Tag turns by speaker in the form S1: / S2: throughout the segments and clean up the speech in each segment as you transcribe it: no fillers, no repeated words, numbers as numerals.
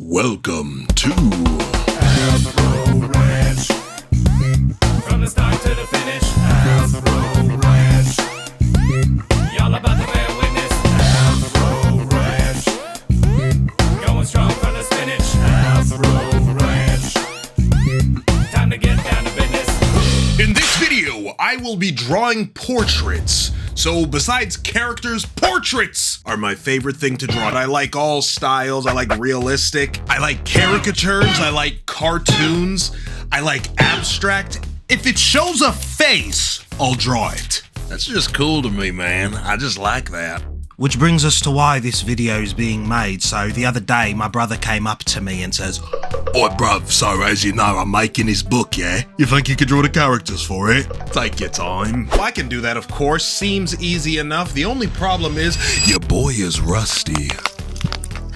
S1: Welcome to
S2: Afro Ranch. From the start to the finish, Afro Ranch. Y'all about to bear witness, Afro Ranch. Going strong from the spinach, Afro Ranch. Time to get down to business.
S1: In this video, I will be drawing portraits. So besides characters, portraits are my favorite thing to draw. I like all styles. I like realistic. I like caricatures. I like cartoons. I like abstract. If it shows a face, I'll draw it. That's just cool to me, man. I just like that.
S3: Which brings us to why this video is being made. So the other day, my brother came up to me and says,
S1: "Oi, bruv, so as you know, I'm making this book, yeah? You think you could draw the characters for it? Take your time." Well, I can do that, of course. Seems easy enough. The only problem is, your boy is rusty.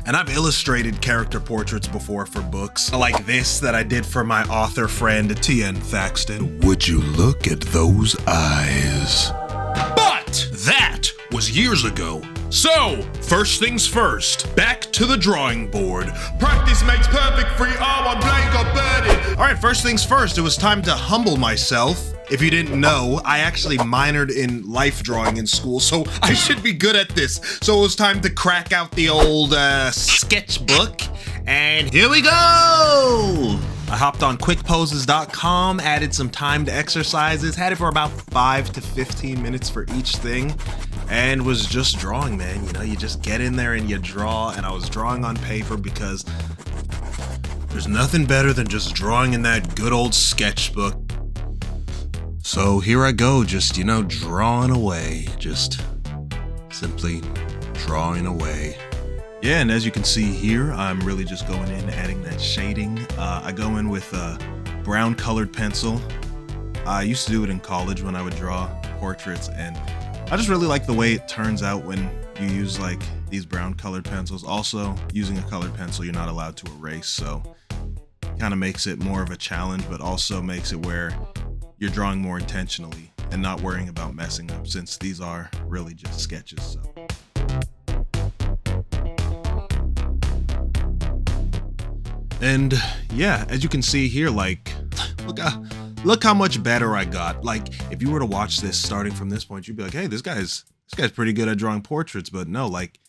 S1: And I've illustrated character portraits before for books, like this that I did for my author friend, T.N. Thaxton. Would you look at those eyes? But that was years ago. So, first things first, back to the drawing board. Practice makes perfect, free R1 blank or birdie. All right, first things first, it was time to humble myself. If you didn't know, I actually minored in life drawing in school, so I should be good at this. So it was time to crack out the old sketchbook, and here we go! I hopped on quickposes.com, added some timed exercises, had it for about 5 to 15 minutes for each thing, and was just drawing, man. You know, you just get in there and you draw, and I was drawing on paper because there's nothing better than just drawing in that good old sketchbook. So here I go, just, you know, drawing away, just simply drawing away. Yeah, and as you can see here, I'm really just going in, adding that shading. I go in with a brown colored pencil. I used to do it in college when I would draw portraits, and I just really like the way it turns out when you use like these brown colored pencils. Also, using a colored pencil, you're not allowed to erase, so kind of makes it more of a challenge, but also makes it where you're drawing more intentionally and not worrying about messing up, since these are really just sketches. So. And yeah, as you can see here, like, look how much better I got. Like, if you were to watch this starting from this point, you'd be like, hey, this guy's pretty good at drawing portraits. But no, like,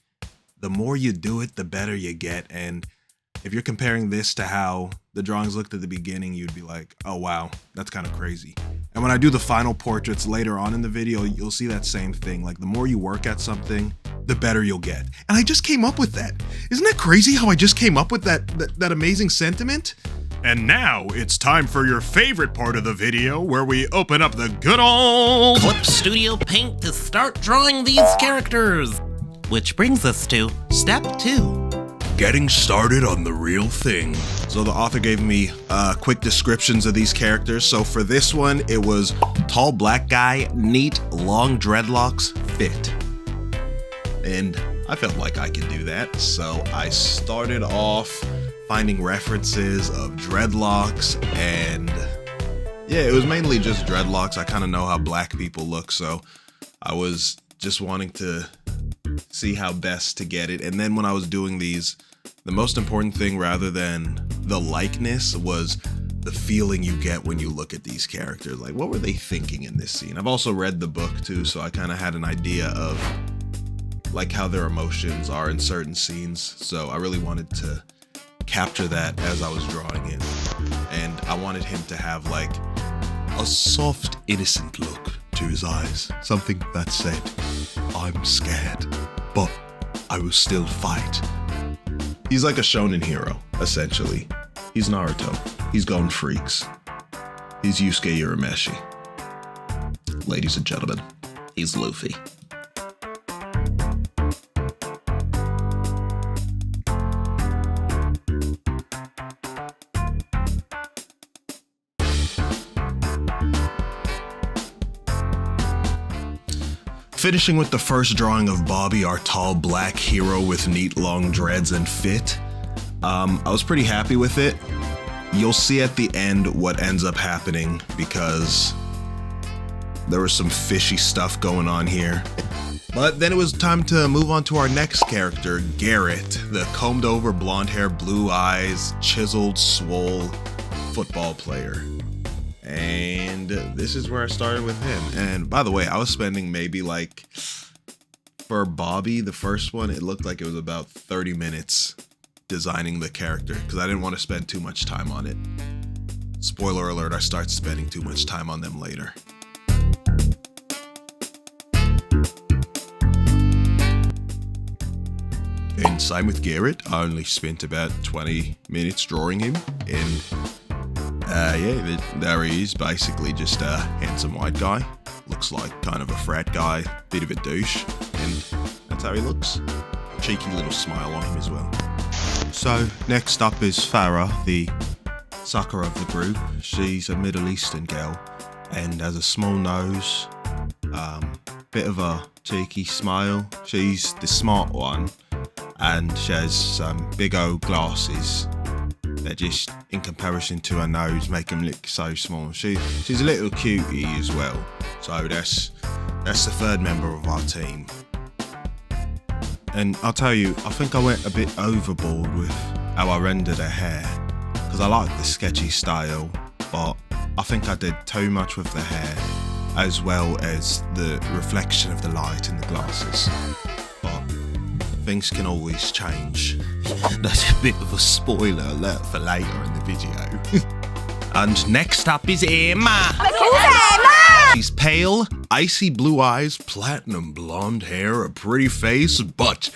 S1: the more you do it, the better you get. And if you're comparing this to how the drawings looked at the beginning, you'd be like, oh wow, that's kind of crazy. And when I do the final portraits later on in the video, you'll see that same thing. Like, the more you work at something, the better you'll get. And I just came up with that. Isn't that crazy how I just came up with that amazing sentiment? And now it's time for your favorite part of the video, where we open up the good old
S4: Clip Studio Paint to start drawing these characters. Which brings us to step 2.
S1: Getting started on the real thing. So the author gave me quick descriptions of these characters. So for this one, it was tall black guy, neat, long dreadlocks, fit. And I felt like I could do that. So I started off finding references of dreadlocks, and yeah, it was mainly just dreadlocks. I kind of know how black people look, so I was just wanting to see how best to get it. And then when I was doing these, the most important thing, rather than the likeness, was the feeling you get when you look at these characters. Like, what were they thinking in this scene? I've also read the book too, so I kind of had an idea of like how their emotions are in certain scenes. So I really wanted to capture that as I was drawing it. And I wanted him to have like a soft, innocent look to his eyes. Something that said, I'm scared, but I will still fight. He's like a shonen hero, essentially. He's Naruto. He's Gon Freaks. He's Yusuke Urameshi. Ladies and gentlemen, he's Luffy. Finishing with the first drawing of Bobby, our tall black hero with neat long dreads and fit. I was pretty happy with it. You'll see at the end what ends up happening, because there was some fishy stuff going on here. But then it was time to move on to our next character, Garrett, the combed over blonde hair, blue eyes, chiseled, swole football player. And this is where I started with him. And by the way, I was spending maybe like, for Bobby, the first one, it looked like it was about 30 minutes designing the character because I didn't want to spend too much time on it. Spoiler alert, I start spending too much time on them later. And same with Garrett, I only spent about 20 minutes drawing him, and there he is, basically just a handsome white guy. Looks like kind of a frat guy, bit of a douche, and that's how he looks. Cheeky little smile on him as well. So next up is Farrah, the sucker of the group. She's a Middle Eastern girl and has a small nose, bit of a cheeky smile. She's the smart one, and she has some big old glasses that just, in comparison to her nose, make them look so small. She's a little cutie as well. So that's the third member of our team. And I'll tell you, I think I went a bit overboard with how I rendered her hair, because I like the sketchy style, but I think I did too much with the hair, as well as the reflection of the light in the glasses. But things can always change. That's a bit of a spoiler alert for later in the video. And next up is Emma. She's pale, icy blue eyes, platinum blonde hair, a pretty face, but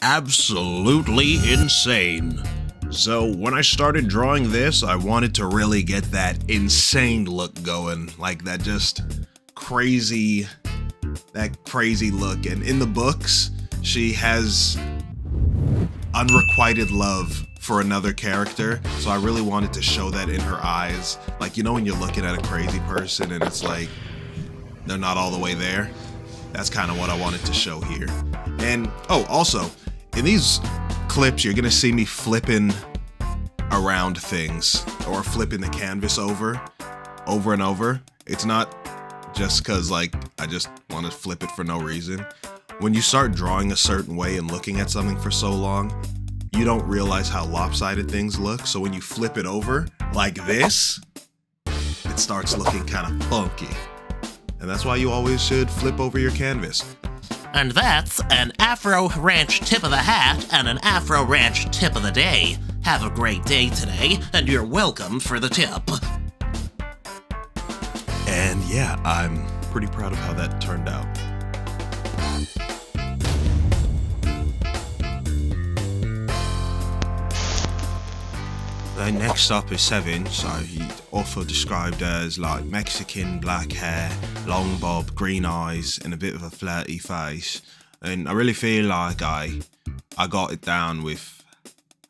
S1: absolutely insane. So when I started drawing this, I wanted to really get that insane look going, like that just crazy look. And in the books, she has unrequited love for another character, so I really wanted to show that in her eyes. Like, you know when you're looking at a crazy person and it's like they're not all the way there? That's kind of what I wanted to show here. And oh, also, in these clips you're gonna see me flipping around things, or flipping the canvas over and over. It's not just cause like I just want to flip it for no reason. When you start drawing a certain way and looking at something for so long, you don't realize how lopsided things look. So when you flip it over like this, it starts looking kind of funky. And that's why you always should flip over your canvas.
S4: And that's an Afro Ranch tip of the hat and an Afro Ranch tip of the day. Have a great day today, and you're welcome for the tip.
S1: And yeah, I'm pretty proud of how that turned out.
S3: Then next up is Sevyn, so he also described as like Mexican, black hair, long bob, green eyes, and a bit of a flirty face. And I really feel like I got it down with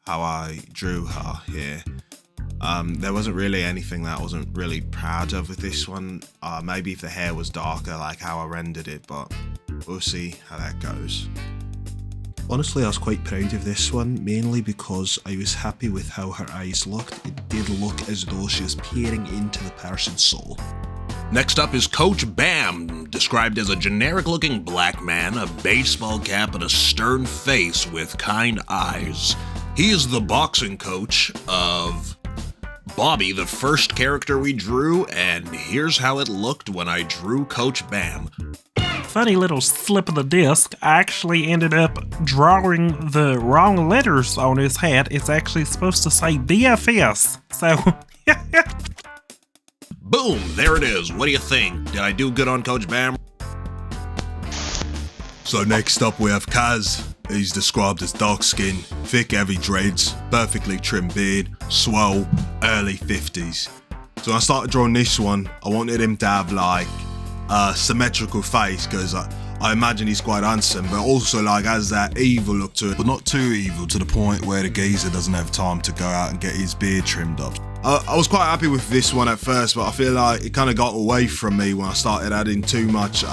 S3: how I drew her here. There wasn't really anything that I wasn't really proud of with this one. Maybe if the hair was darker, like how I rendered it, but we'll see how that goes.
S5: Honestly, I was quite proud of this one, mainly because I was happy with how her eyes looked. It did look as though she was peering into the person's soul.
S1: Next up is Coach Bam, described as a generic-looking black man, a baseball cap, and a stern face with kind eyes. He is the boxing coach of Bobby, the first character we drew, and here's how it looked when I drew Coach Bam.
S6: Funny little slip of the disc, I actually ended up drawing the wrong letters on his hat. It's actually supposed to say DFS, so
S1: Boom, there it is. What do you think? Did I do good on Coach Bam? So next up we have Kaz. He's described as dark skin, thick heavy dreads, perfectly trimmed beard, swole, early 50s. So when I started drawing this one, I wanted him to have like a symmetrical face, because I imagine he's quite handsome, but also like has that evil look to it, but not too evil to the point where the geezer doesn't have time to go out and get his beard trimmed up. I was quite happy with this one at first, but I feel like it kind of got away from me when I started adding too much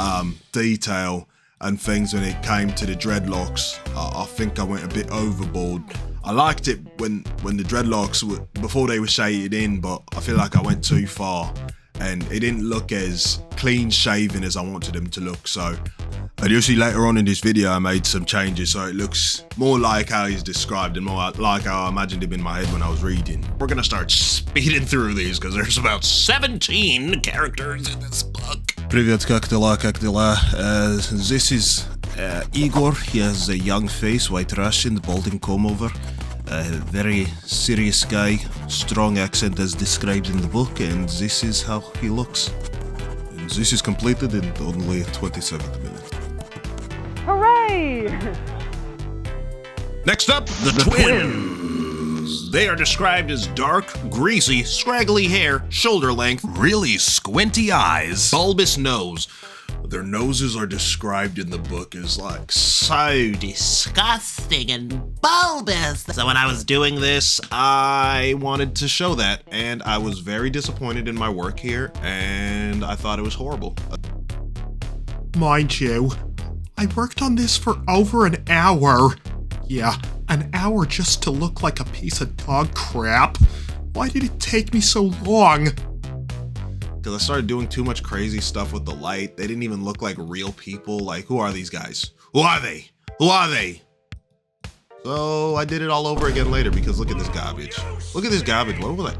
S1: detail and things when it came to the dreadlocks. I think I went a bit overboard. I liked it when the dreadlocks were, before they were shaded in, but I feel like I went too far.
S3: and it didn't look as clean shaven as I wanted him to look. So, and you'll see later on in this video I made some changes so it looks more like how he's described and more like how I imagined him in my head when I was reading.
S1: We're gonna start speeding through these because there's about 17 characters in this book.
S3: Привет, как дела? This is Igor. He has a young face, white Russian, balding comb over. A very serious guy, strong accent as described in the book, and this is how he looks. And this is completed in only 27th minute.
S7: Hooray!
S1: Next up, the twins. They are described as dark, greasy, scraggly hair, shoulder length, really squinty eyes, bulbous nose. Their noses are described in the book as like so disgusting and bulbous.
S4: So when I was doing this,
S3: I wanted to show that, and I was very disappointed in my work here, and I thought it was horrible.
S5: Mind you, I worked on this for over an hour. Yeah, an hour just to look like a piece of dog crap. Why did it take me so long?
S3: Because I started doing too much crazy stuff with the light. They didn't even look like real people. Like, who are these guys? Who are they? Who are they? So I did it all over again later because look at this garbage. Look at this garbage. What was that?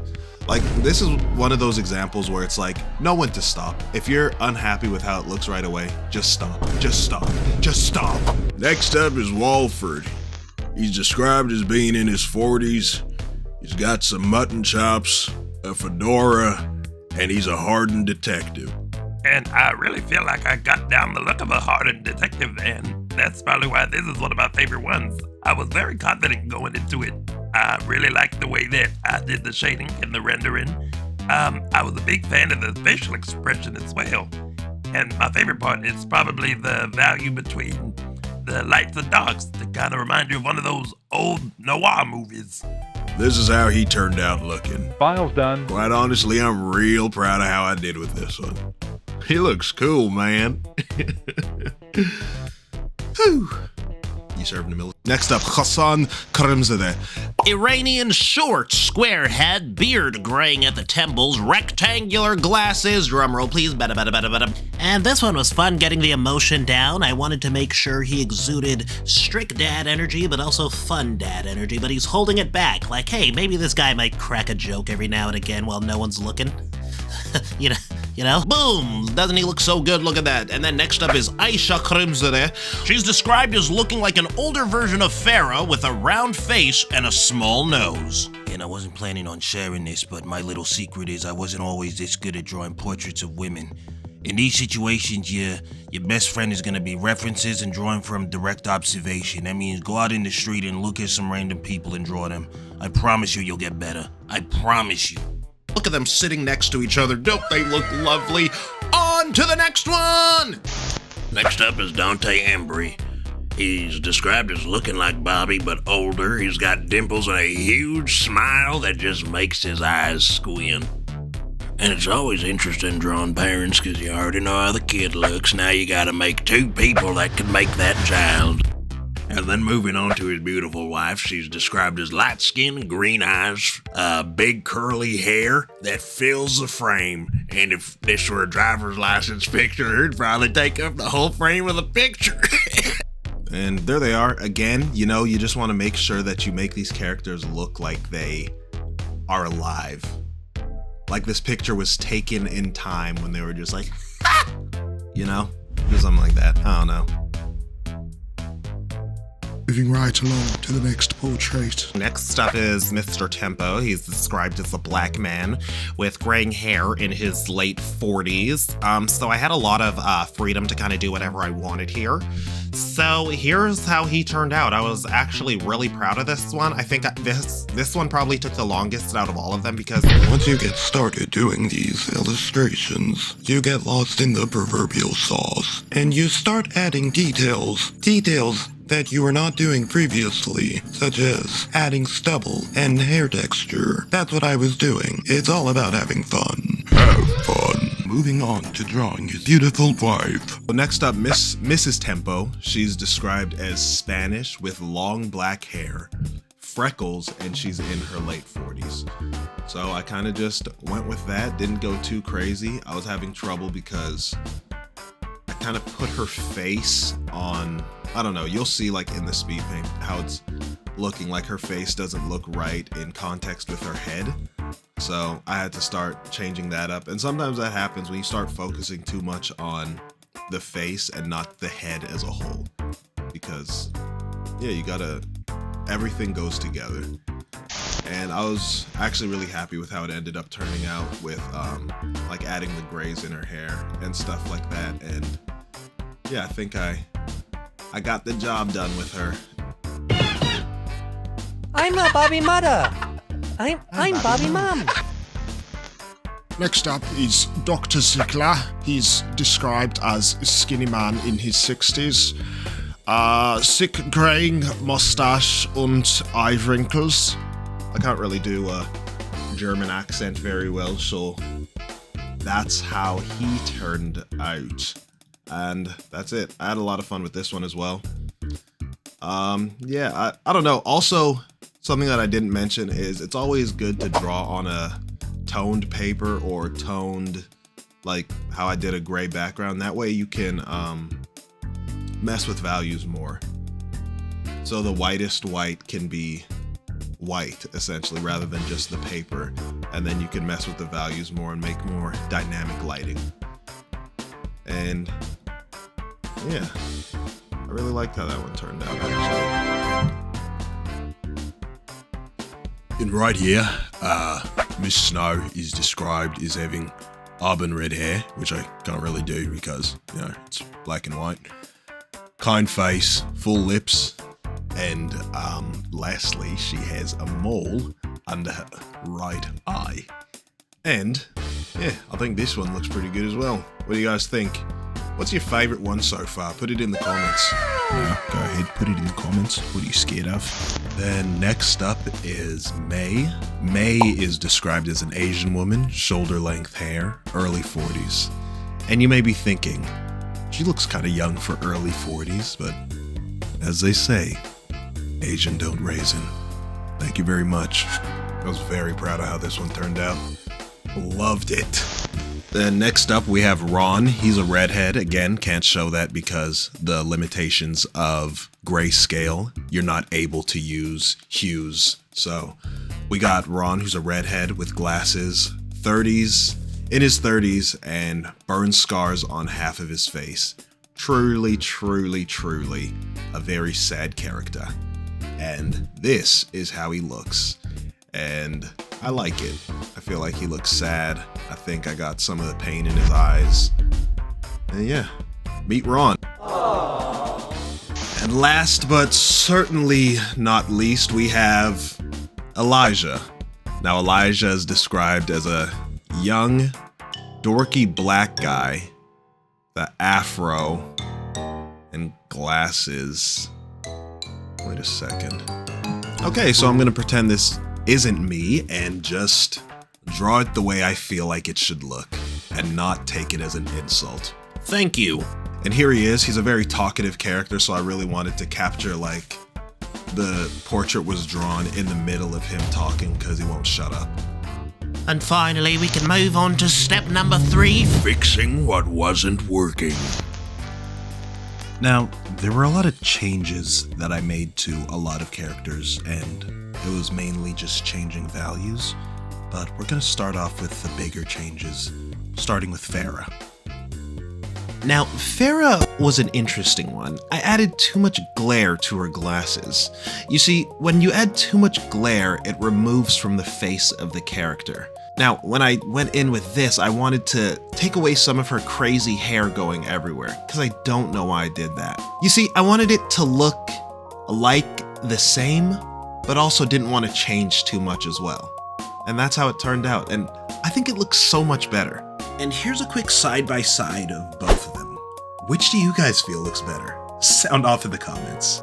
S3: Like, this is one of those examples where it's like, know when to stop. If you're unhappy with how it looks right away, just stop. Just stop. Just stop.
S1: Next up is Walford. He's described as being in his 40s. He's got some mutton chops, a fedora, and he's a hardened detective.
S6: And I really feel like I got down the look of a hardened detective, and that's probably why this is one of my favorite ones. I was very confident going into it. I really liked the way that I did the shading and the rendering. I was a big fan of the facial expression as well. And my favorite part is probably the value between the lights and darks to kind of remind you of one of those old noir movies.
S1: This is how he turned out looking.
S7: File's done.
S1: Quite honestly, I'm real proud of how I did with this one. He looks cool, man.
S3: Whew. You served in the military. Next up, Hassan Karimzadeh.
S4: Iranian short, square head, beard graying at the temples, rectangular glasses, drumroll please, bada bada bada bada. And this one was fun getting the emotion down. I wanted to make sure he exuded strict dad energy, but also fun dad energy, but he's holding it back. Like, hey, maybe this guy might crack a joke every now and again while no one's looking. you know? Boom! Doesn't he look so good? Look at that. And then next up is Aisha Krimzadeh.
S1: She's described as looking like an older version of Farrah with a round face and a small nose.
S3: And I wasn't planning on sharing this, but my little secret is I wasn't always this good at drawing portraits of women. In these situations, your best friend is gonna be references and drawing from direct observation. That means go out in the street and look at some random people and draw them. I promise you, you'll get better. I promise you.
S1: Look at them sitting next to each other. Don't they look lovely? On to the next one! Next up is Dante Embry. He's described as looking like Bobby, but older. He's got dimples and a huge smile that just makes his eyes squint. And it's always interesting drawing parents because you already know how the kid looks. Now you gotta make two people that can make that child. And then moving on to his beautiful wife, she's described as light skin, green eyes, big curly hair that fills the frame. And if this were a driver's license picture, it'd probably take up the whole frame of the picture.
S3: And there they are. Again, you know, you just want to make sure that you make these characters look like they are alive. Like this picture was taken in time when they were just like, ah! You know? Or something like that. I don't know.
S5: Moving right along to the next portrait.
S3: Next up is Mr. Tempo. He's described as a black man with graying hair in his late 40s. So I had a lot of freedom to kind of do whatever I wanted here. So here's how he turned out. I was actually really proud of this one. I think this one probably took the longest out of all of them because
S8: once you get started doing these illustrations, you get lost in the proverbial sauce, and you start adding details that you were not doing previously, such as adding stubble and hair texture. That's what I was doing. It's all about having fun. Have fun. Moving on to drawing his beautiful wife.
S3: Well, next up, Mrs. Tempo. She's described as Spanish with long black hair, freckles, and she's in her late 40s. So I kind of just went with that, didn't go too crazy. I was having trouble because I kind of put her face on, I don't know, you'll see like in the speed paint how it's looking like her face doesn't look right in context with her head. So I had to start changing that up. And sometimes that happens when you start focusing too much on the face and not the head as a whole. Because, yeah, you gotta, everything goes together. And I was actually really happy with how it ended up turning out with like adding the grays in her hair and stuff like that. And yeah, I think I got the job done with her.
S7: I'm not Bobby Mother. I'm Bobby Mom.
S5: Next up is Dr. Zigler. He's described as a skinny man in his 60s. Sick graying mustache und eye wrinkles.
S3: I can't really do a German accent very well, so that's how he turned out. And that's it. I had a lot of fun with this one as well. Yeah, I don't know. Also, something that I didn't mention is it's always good to draw on a toned paper or toned, like how I did a gray background. That way you can mess with values more. So the whitest white can be white, essentially, rather than just the paper. And then you can mess with the values more and make more dynamic lighting. And yeah, I really liked how that one turned out, actually.
S1: And right here, Miss Snow is described as having auburn red hair, which I can't really do because, you know, it's black and white. Kind face, full lips, and lastly, she has a mole under her right eye. And yeah, I think this one looks pretty good as well. What do you guys think? What's your favorite one so far? Put it in the comments. Yeah, go ahead, put it in the comments. What are you scared of? Then next up is May. May is described as an Asian woman, shoulder-length hair, early 40s. And you may be thinking, she looks kind of young for early 40s, but as they say, Asian don't raisin. Thank you very much. I was very proud of how this one turned out. Loved it. Then next up we have Ron. He's a redhead. Again, can't show that because the limitations of grayscale. You're not able to use hues. So we got Ron, who's a redhead with glasses, in his 30s, and burn scars on half of his face. Truly, truly, truly a very sad character. And this is how he looks. And I like it. I feel like he looks sad. I think I got some of the pain in his eyes. And yeah, meet Ron. Aww. And last but certainly not least, we have Elijah. Now Elijah is described as a young, dorky black guy, the afro, and glasses. Wait a second. Okay, so I'm gonna pretend this isn't me and just draw it the way I feel like it should look and not take it as an insult. Thank you. And here he is. He's a very talkative character, so I really wanted to capture like the portrait was drawn in the middle of him talking because he won't shut up.
S4: And finally, we can move on to step number 3.
S1: Fixing what wasn't working. Now, there were a lot of changes that I made to a lot of characters, and it was mainly just changing values, but we're gonna start off with the bigger changes, starting with Farrah.
S3: Now, Farrah was an interesting one. I added too much glare to her glasses. You see, when you add too much glare, it removes from the face of the character. Now, when I went in with this, I wanted to take away some of her crazy hair going everywhere, because I don't know why I did that. You see, I wanted it to look like the same, but also didn't want to change too much as well. And that's how it turned out, and I think it looks so much better. And here's a quick side-by-side of both of them. Which do you guys feel looks better? Sound off in the comments.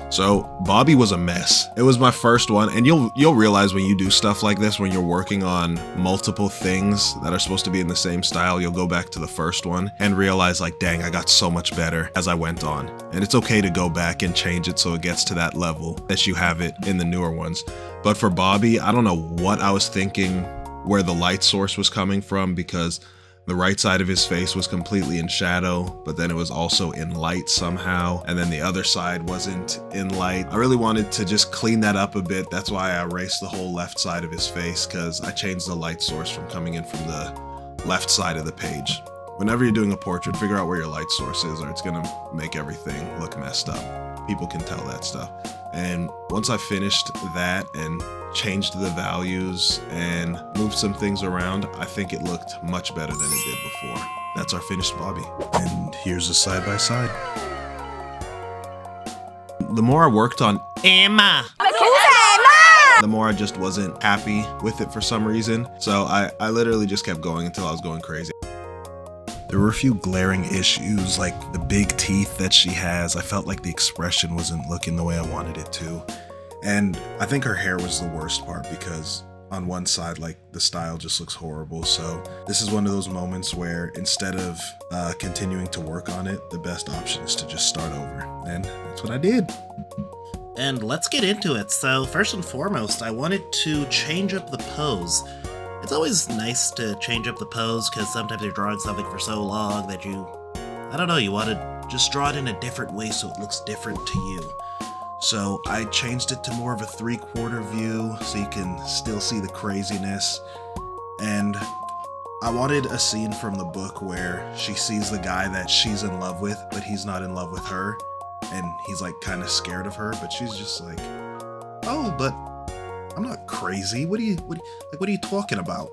S3: So Bobby was a mess. It was my first one, and you'll realize when you do stuff like this, when you're working on multiple things that are supposed to be in the same style, you'll go back to the first one and realize like, dang, I got so much better as I went on. And it's okay to go back and change it so it gets to that level that you have it in the newer ones. But for Bobby, I don't know what I was thinking where the light source was coming from, because the right side of his face was completely in shadow, but then it was also in light somehow, and then the other side wasn't in light. I really wanted to just clean that up a bit. That's why I erased the whole left side of his face, because I changed the light source from coming in from the left side of the page. Whenever you're doing a portrait, figure out where your light source is, or it's gonna make everything look messed up. People can tell that stuff. And once I finished that and changed the values and moved some things around, I think it looked much better than it did before. That's our finished Bobby. And here's a side-by-side. The more I worked on
S4: Emma!
S3: the more I just wasn't happy with it for some reason. So I literally just kept going until I was going crazy. There were a few glaring issues, like the big teeth that she has. I felt like the expression wasn't looking the way I wanted it to. And I think her hair was the worst part, because on one side, like, the style just looks horrible. So this is one of those moments where instead of continuing to work on it, the best option is to just start over. And that's what I did.
S4: And let's get into it. So first and foremost, I wanted to change up the pose. It's always nice to change up the pose, because sometimes you're drawing something for so long that you want to just draw it in a different way so it looks different to you. So I changed it to more of a 3/4 view so you can still see the craziness. And I wanted a scene from the book where she sees the guy that she's in love with, but he's not in love with her. And he's like kind of scared of her, but she's just like, oh, but I'm not crazy. What are you talking about?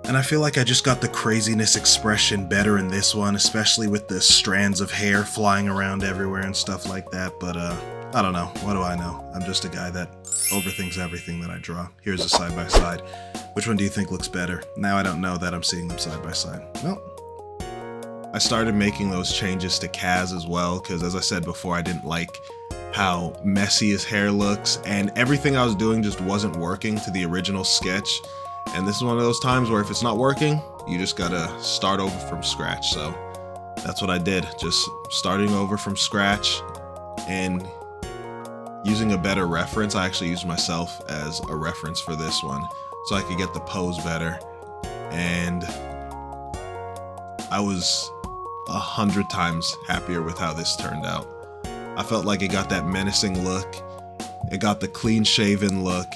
S4: And I feel like I just got the craziness expression better in this one, especially with the strands of hair flying around everywhere and stuff like that. But I don't know. What do I know? I'm just a guy that overthinks everything that I draw. Here's a side-by-side. Which one do you think looks better? Now I don't know that I'm seeing them side-by-side. Well, I started making those changes to Kaz as well, because as I said before, I didn't like how messy his hair looks, and everything I was doing just wasn't working to the original sketch. And this is one of those times where if it's not working, you just gotta start over from scratch. So that's what I did, just starting over from scratch and using a better reference. I actually used myself as a reference for this one so I could get the pose better. And I was 100 times happier with how this turned out. I felt like it got that menacing look. It got the clean shaven look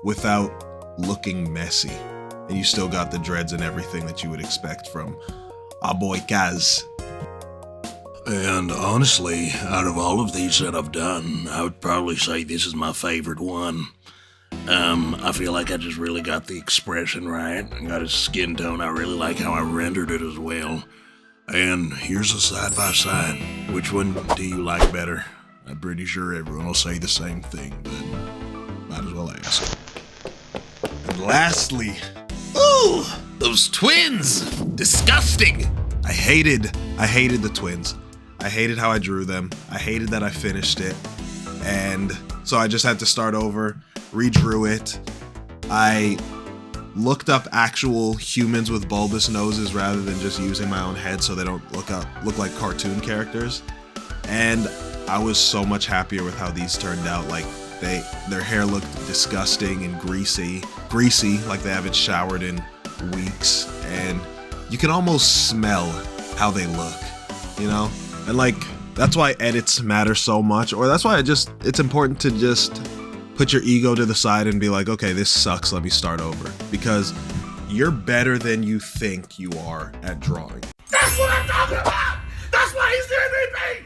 S4: without looking messy. And you still got the dreads and everything that you would expect from our boy Kaz.
S1: And honestly, out of all of these that I've done, I would probably say this is my favorite one. I feel like I just really got the expression right. I got his skin tone. I really like how I rendered it as well. And here's a side-by-side. Which one do you like better? I'm pretty sure everyone will say the same thing, but might as well ask.
S3: And lastly,
S4: Ooh! Those twins! Disgusting!
S3: I hated the twins. I hated how I drew them. I hated that I finished it. And so I just had to start over, redrew it. I looked up actual humans with bulbous noses rather than just using my own head so they don't look like cartoon characters. And I was so much happier with how these turned out. Like their hair looked disgusting and greasy, like they haven't showered in weeks. And you can almost smell how they look, you know? And like, that's why edits matter so much, or that's why it's important to just put your ego to the side and be like, okay, this sucks, let me start over. Because you're better than you think you are at drawing.
S6: That's what I'm talking about! That's why he's the MVP!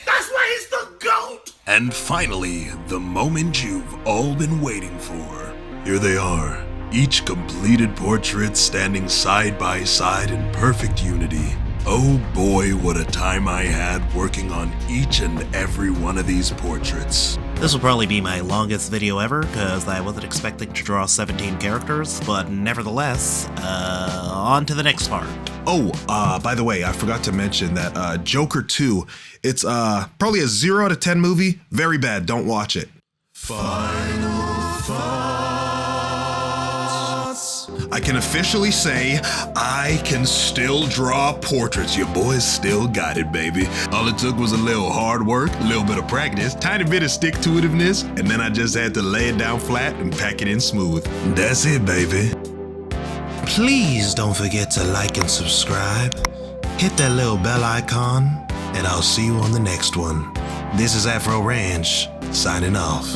S6: That's why he's the GOAT!
S1: And finally, the moment you've all been waiting for. Here they are, each completed portrait standing side by side in perfect unity. Oh boy, what a time I had working on each and every one of these portraits.
S4: This will probably be my longest video ever, because I wasn't expecting to draw 17 characters, but nevertheless, on to the next part.
S3: Oh, by the way, I forgot to mention that Joker 2, it's probably a 0 out of 10 movie. Very bad. Don't watch it. Final thoughts. I can officially say I can still draw portraits. Your boys still got it, baby. All it took was a little hard work, a little bit of practice, tiny bit of stick-to-itiveness, and then I just had to lay it down flat and pack it in smooth. That's it, baby. Please don't forget to like and subscribe. Hit that little bell icon, and I'll see you on the next one. This is Afro Ranch, signing off.